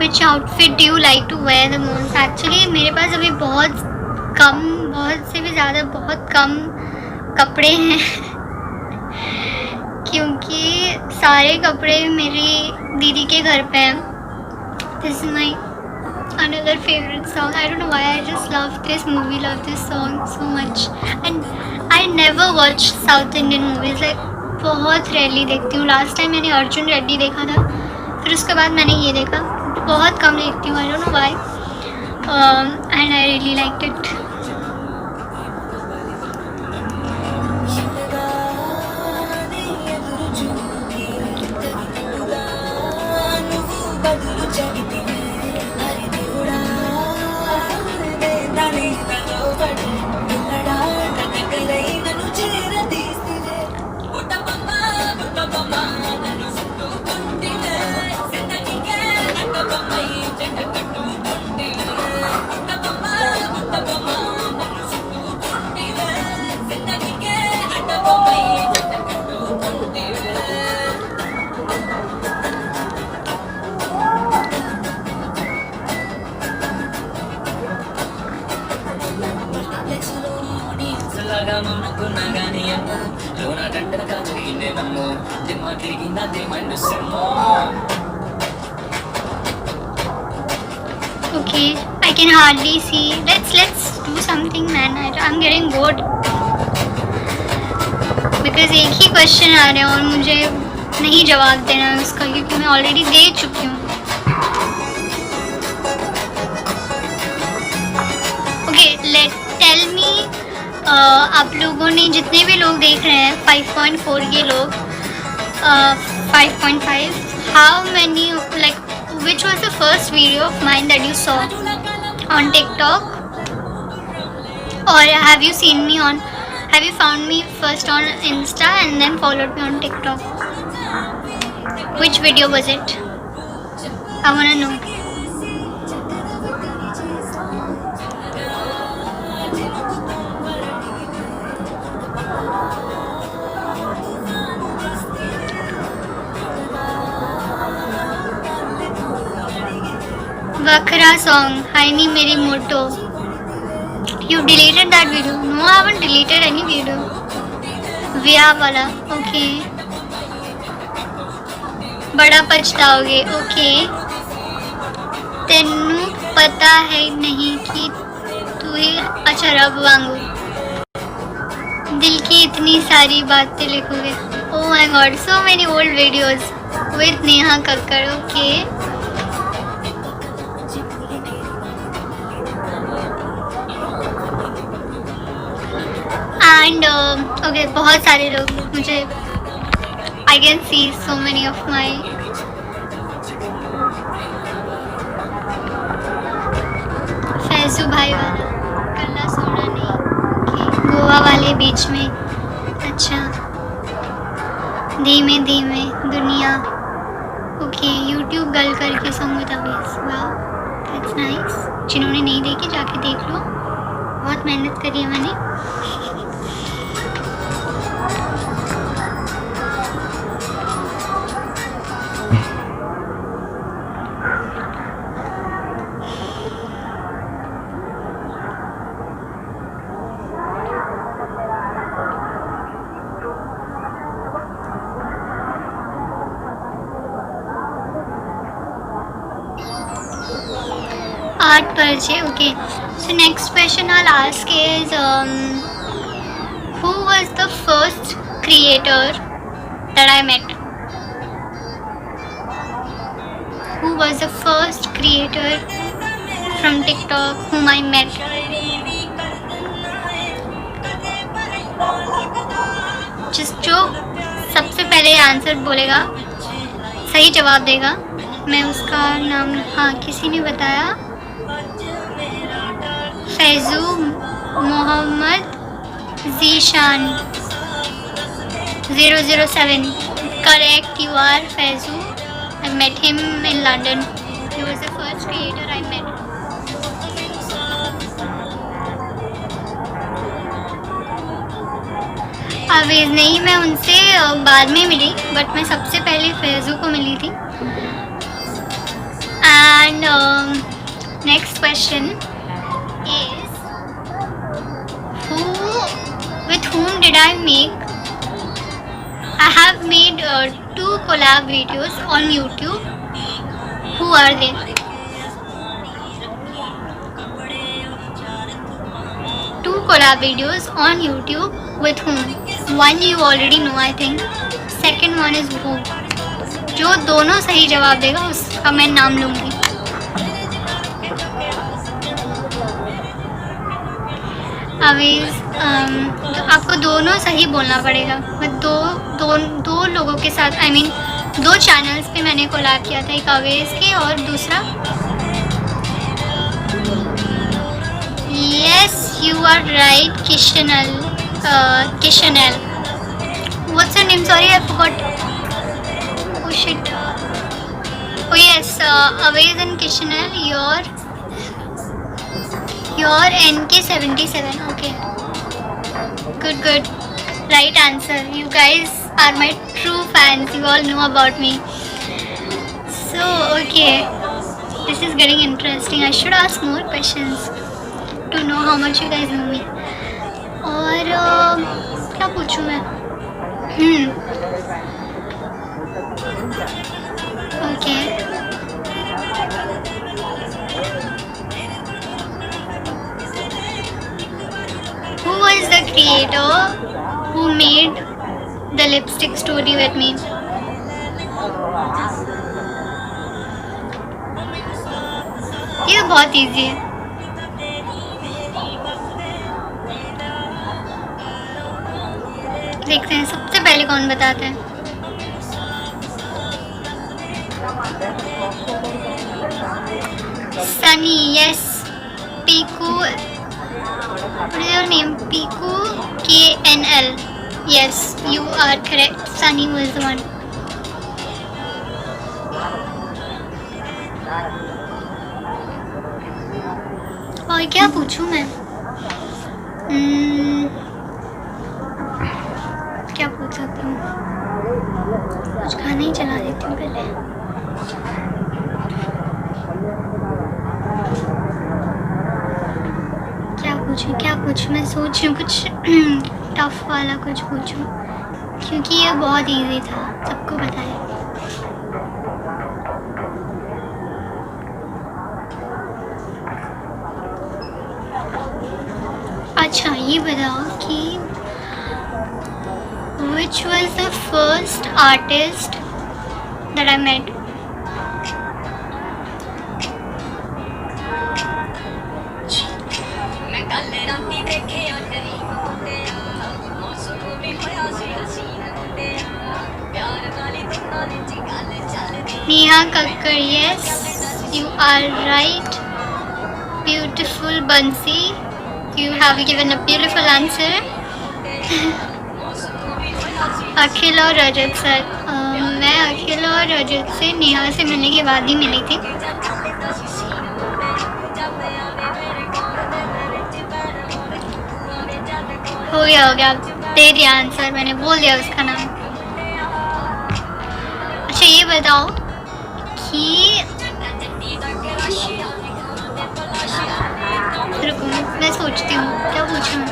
Which outfit do you like to wear the most? Actually मेरे पास अभी बहुत से भी ज़्यादा बहुत कम कपड़े हैं क्योंकि सारे कपड़े मेरी दीदी के घर पे हैं. This is my another favorite song. I don't know why, I just love this movie, love this song so much. And I never watch South Indian movies, like बहुत रेयरली देखती हूँ. लास्ट टाइम मैंने अर्जुन रेड्डी देखा था, फिर उसके बाद मैंने ये देखा. बहुत कम देखती हूँ, I don't know why. And I really liked it. Okay, I can hardly see. Let's do something, man. I'm getting bored because एक ही क्वेश्चन आ रहे हैं और मुझे नहीं जवाब देना है उसका, क्योंकि मैं ऑलरेडी दे चुकी हूँ. Okay, tell me. आप लोगों ने जितने भी लोग देख रहे हैं 5.4 के लोग, 5.5, how many, like which was the first video of mine that you saw on TikTok, or have you found me first on Insta and then followed me on TikTok? Which video was it? I wanna know. Vakra song, Haini Meri Motto. You deleted that video? No, I haven't deleted any video. Via wala, okay. बड़ा पछताओगे, okay. तेनू पता है नहीं कि तू ही अच्छा रब वांगू दिल की इतनी सारी बातें लिखोगे. Oh my god, so many old videos with Neha Kakkar, okay. And okay, बहुत सारे लोग मुझे, I can see so many of my Faizu भाई वाला कल्ला सोना नहीं, okay. गोवा वाले बीच में, अच्छा. धीमे धीमे दुनिया, ओके. यूट्यूब गर्ल करके सॉन्ग बताओ. वाह, दैट्स नाइस. जिन्होंने नहीं देखी जाके देख लो, बहुत मेहनत करी है मैंने. Art Parche, okay. So next question I'll ask is, who was the first creator that I met? Who was the first creator from TikTok whom I met? जो सबसे पहले आंसर बोलेगा, सही जवाब देगा, मैं उसका नाम, हाँ किसी ने बताया, Faizu Mohammad Zeeshan 007. Correct, you are Faizu. I met him in London. He was the first creator I met. आवेज़ नहीं, मैं उनसे बाद में मिली, बट मैं सबसे पहले फैज़ू को मिली थी. And next question is, who with whom did I make? I have made 2 collab videos on YouTube. Who are they? 2 collab videos on YouTube with whom? One you already know, I think. Second one is who. जो दोनों सही जवाब देगा उसका मैं नाम लूँगी. अवेज तो आपको दोनों सही बोलना पड़ेगा. मैं दो लोगों के साथ, I mean 2 चैनल्स पे मैंने कोलैब किया था, एक अवेज के और दूसरा. Yes, you are right, Kishanal. Kishanal. What's your name? Sorry, I forgot. Oh shit. Oh yes, Awais and Kishanal. Your NK77. Okay. Good. Right answer. You guys are my true fans. You all know about me. So okay, this is getting interesting. I should ask more questions to know how much you guys know me. और क्या पूछूं मैं? Okay. Who was the creator who made the lipstick story with me? ये बहुत easy है. देखते हैं सबसे पहले कौन बताते हैं. Sunny, yes. Piku. What is your name? Piku KNL. Yes, you are correct. Sunny was the one. और क्या पूछूं मैं? क्या पूछ सकती हूँ? कुछ गाना ही चला देती हूँ पहले. क्या पूछूं? मैं सोच रही हूँ कुछ टफ वाला कुछ पूछूं, क्योंकि ये बहुत इजी था, सबको पता है. अच्छा ये बताओ कि which was the first artist that I met? Neha Kakkar, yes, you are right. Beautiful Bansi, you have given a beautiful answer. अखिल और रजत सर. मैं अखिल और रजत से नेहा से मिलने के बाद ही मिली थी. हो गया दे दिया आंसर, मैंने बोल दिया उसका नाम. अच्छा ये बताओ कि रुको मैं सोचती हूँ क्या पूछूँ.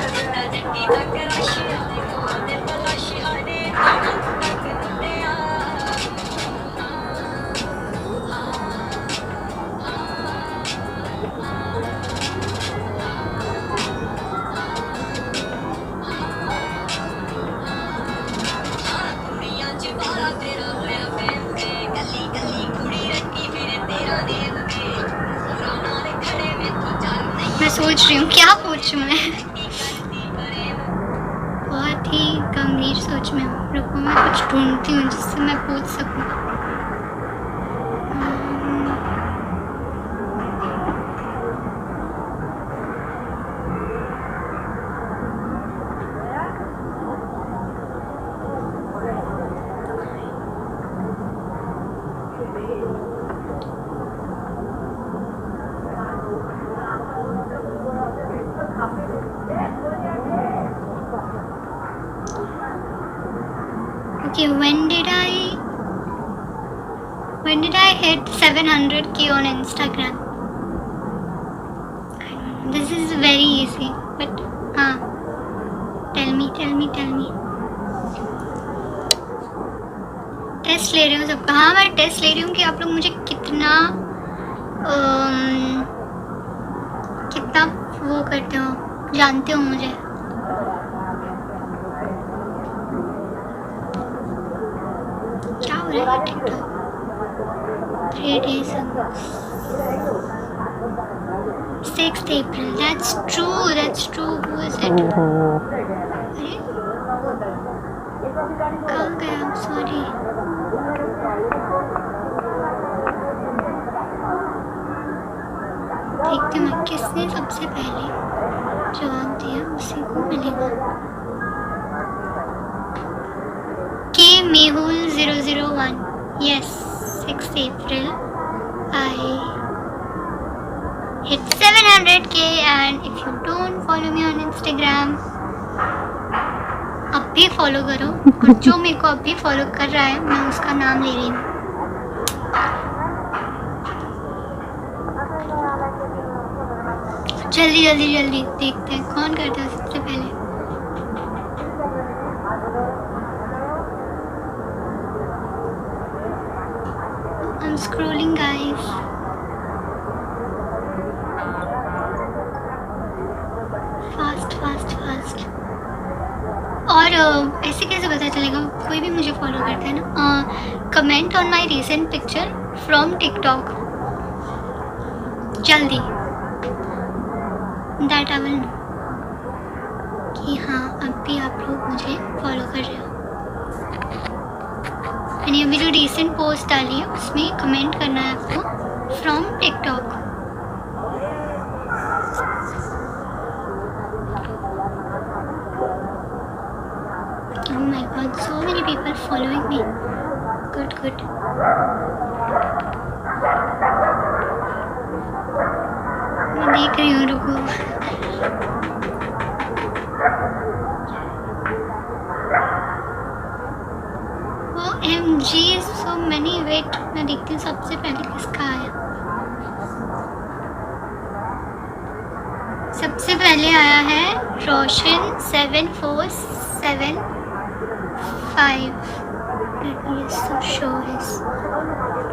सोच रही हूँ क्या पूछूं मैं. बहुत ही गंभीर सोच में हूँ. रुको मैं कुछ ढूंढती हूँ जिससे मैं पूछ सकूँ. Okay, when When did I hit 700k on Instagram? This is very easy, but tell me. Test ले रही हूँ सबका. हाँ, मैं टेस्ट ले रही हूँ कि आप लोग मुझे कितना वो करते हो, जानते हो मुझे. क्या हो रहा है TikTok? 3 days ago. 6th April. That's true. Who is it? अरे कहाँ गया? Sorry. देखते हैं किसने सबसे पहले जवाब दिया उसी को मिलेगा. K Mehul 001. Yes, 6th April. I hit 700k, and if you don't follow me on Instagram, अब भी फॉलो करो. और जो मेरे को अब भी फॉलो कर रहा है, मैं उसका नाम ले रही हूँ. जल्दी देखते हैं कौन करता है सबसे पहले. I'm scrolling, guys. Fast. और ऐसे कैसे पता चलेगा कोई भी मुझे फॉलो करता है ना? Comment on my recent picture from TikTok. जल्दी. दैट आई विल नो कि हाँ अब भी आप लोग मुझे फॉलो कर रहे हो. मैंने अभी जो रिसेंट पोस्ट डाली है उसमें कमेंट करना है आपको from TikTok. Oh my god, so many people following me. Good. मैं देख रही हूँ, रुको. OMG, so many. Wait, मैं देखती हूँ सबसे पहले किसका आया. सबसे पहले आया है रोशन 7475. Let me just show his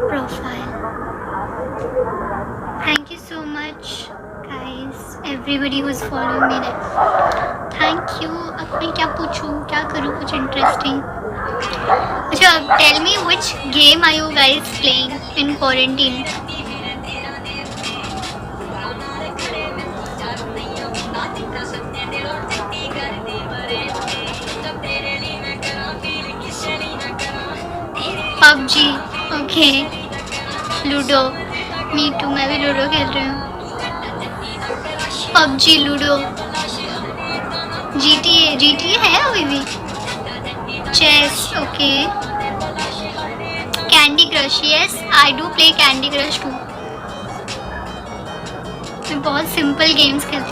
profile. Thank you so much, guys. Everybody who's following me there. Thank you. अब मैं क्या पूछूं, क्या करूं, कुछ interesting. अच्छा, tell me which game are you guys playing in quarantine? PUBG. Okay. Ludo. Me too. मैं भी लूडो खेल रही हूँ. PUBG, ludo. GTA है अभी भी. Chess. Okay. Candy crush. Yes, I do play candy crush too. मैं बहुत सिंपल गेम्स खेलती हूँ.